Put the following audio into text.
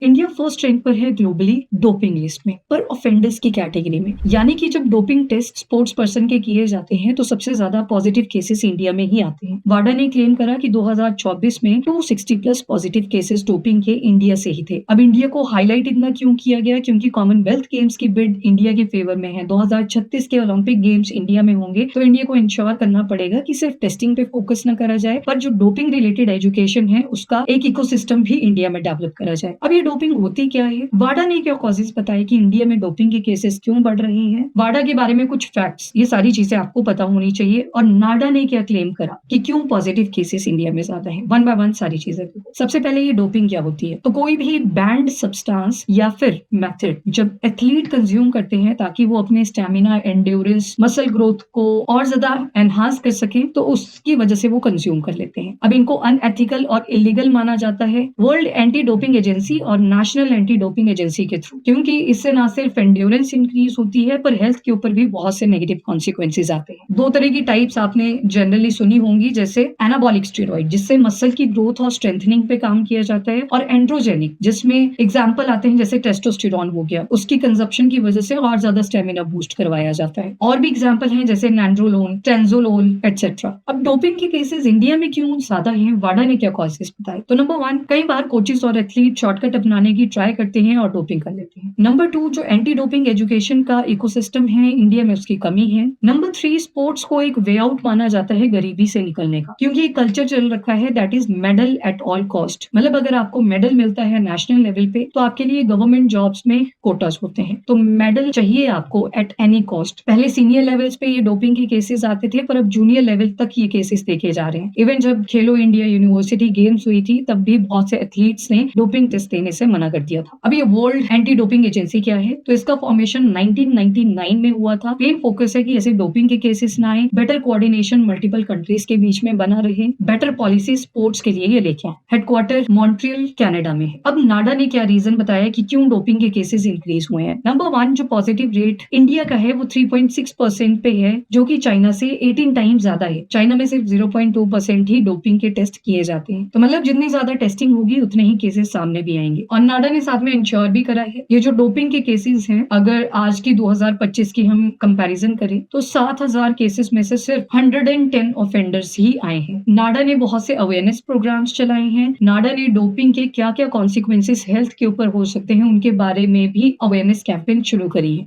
India first rank पर है globally doping list में, पर ऑफेंडर्स की कैटेगरी में। यानी कि जब डोपिंग टेस्ट स्पोर्ट्स पर्सन के किए जाते हैं तो सबसे ज्यादा पॉजिटिव केसेस इंडिया में ही आते हैं। वाडा ने क्लेम करा कि 2024 में 260 प्लस पॉजिटिव केसेस डोपिंग के इंडिया से ही थे। अब इंडिया को हाईलाइट इतना क्यों किया गया? क्योंकि कॉमनवेल्थ गेम्स की बिड इंडिया के फेवर में है। 2036 के ओलंपिक गेम्स इंडिया में होंगे तो इंडिया को इंश्योर करना पड़ेगा कि सिर्फ टेस्टिंग पे फोकस न करा जाए, पर जो डोपिंग रिलेटेड एजुकेशन है उसका एक इकोसिस्टम भी इंडिया में डेवलप करा जाए। अब ये डोपिंग होती क्या है? वाडा ने क्या कॉजेज बताए कि इंडिया में डोपिंग के केसेस क्यों बढ़ रहे हैं? वाडा के बारे में कुछ फैक्ट्स, ये सारी चीजें आपको पता होनी चाहिए। और नाडा ने क्या क्लेम करा कि क्यों पॉजिटिव केसेस इंडिया में ज्यादा है। वन बाय वन सारी चीजें। सबसे पहले ये डोपिंग क्या होती है? तो कोई भी बैंड सब्सटेंस या फिर मेथड जब एथलीट कंज्यूम करते हैं ताकि वो अपने स्टेमिना, एंड्योरेंस, मसल ग्रोथ को और ज्यादा एनहांस कर सके, तो उसकी वजह से वो कंज्यूम कर लेते हैं। अब इनको अनएथिकल और इलीगल माना जाता है वर्ल्ड एंटी डोपिंग एजेंसी और नेशनल एंटी डोपिंग एजेंसी के थ्रू, क्योंकि इससे ना सिर्फ एंड्योरेंस इंक्रीज होती है पर हेल्थ के ऊपर भी बहुत से नेगेटिव कॉन्सिक्वेंसेज आते हैं। दो तरह की टाइप्स आपने जनरली सुनी होंगी, जैसे एनाबॉलिक स्टेरॉइड जिससे मसल की ग्रोथ और स्ट्रेंथनिंग पे काम किया जाता है, और एंड्रोजेनिक जिसमें एग्जाम्पल आते हैं जैसे टेस्टोस्टेरॉन हो गया, उसकी कंजप्शन की वजह से और ज्यादा स्टेमिना बूस्ट करवाया जाता है। और भी एग्जाम्पल हैं जैसे नैंड्रोलोन, टेंजोलोल एटसेट्रा। अब डोपिंग के केसेस इंडिया में क्यों ज्यादा हैं? वाडा ने क्या कॉजेस बताए? तो नंबर 1, कई बार कोचेस और एथलीट शॉर्टकट अपनाने की ट्राई करते हैं और डोपिंग कर लेते हैं। नंबर 2, जो एंटी डोपिंग एजुकेशन का इकोसिस्टम है इंडिया में, उसकी कमी है। नंबर 3, स्पोर्ट्स को एक वे आउट माना जाता है गरीबी से निकलने का, क्योंकि एक कल्चर चल रखा है that is medal at all cost. मतलब अगर आपको मेडल मिलता है नेशनल लेवल पे तो आपके लिए गवर्नमेंट जॉब्स में कोटास होते हैं, तो मेडल चाहिए आपको एट एनी कॉस्ट। पहले सीनियर लेवल्स पे ये डोपिंग के केसेस आते थे, पर अब जूनियर लेवल तक ये केसेस देखे जा रहे हैं। इवन जब खेलो इंडिया यूनिवर्सिटी गेम्स हुई थी तब भी बहुत से एथलीट्स ने डोपिंग टेस्ट देने से मना कर दिया था। अब ये वर्ल्ड एंटी डोपिंग एजेंसी क्या है? तो इसका फॉर्मेशन 1999 में हुआ था। मेन फोकस है कि ऐसे डोपिंग के केसेस ना आए, बेटर कोऑर्डिनेशन मल्टीपल कंट्रीज के बीच में बना रहे, बेटर पॉलिसी स्पोर्ट्स के लिए ये लेके आए। हेडक्वार्टर मॉन्ट्रियल कनाडा में है। अब नाडा ने क्या रीजन बताया कि क्यों डोपिंग के केसेस इंक्रीज हुए हैं? नंबर 1, जो पॉजिटिव रेट इंडिया का है वो 3.6% पे है, जो कि चाइना से 18 टाइम्स ज्यादा है। चाइना में सिर्फ 0.2% ही डोपिंग के टेस्ट किए जाते हैं। तो मतलब जितनी ज्यादा टेस्टिंग होगी उतने ही केसेस सामने भी आएंगे। और नाडा ने साथ में इंश्योर भी करा है ये जो डोपिंग के केसेस हैं, अगर आज की 2025 की हम कंपैरिजन करें तो 7000 केसेस में से सिर्फ 110 ऑफेंडर्स ही आए हैं। नाडा ने बहुत से अवेयरनेस प्रोग्राम्स चलाए हैं। नाडा ने डोपिंग के क्या क्या कॉन्सिक्वेंसेस हेल्थ के ऊपर हो सकते हैं उनके बारे में भी अवेयरनेस कैंपेन शुरू करी है।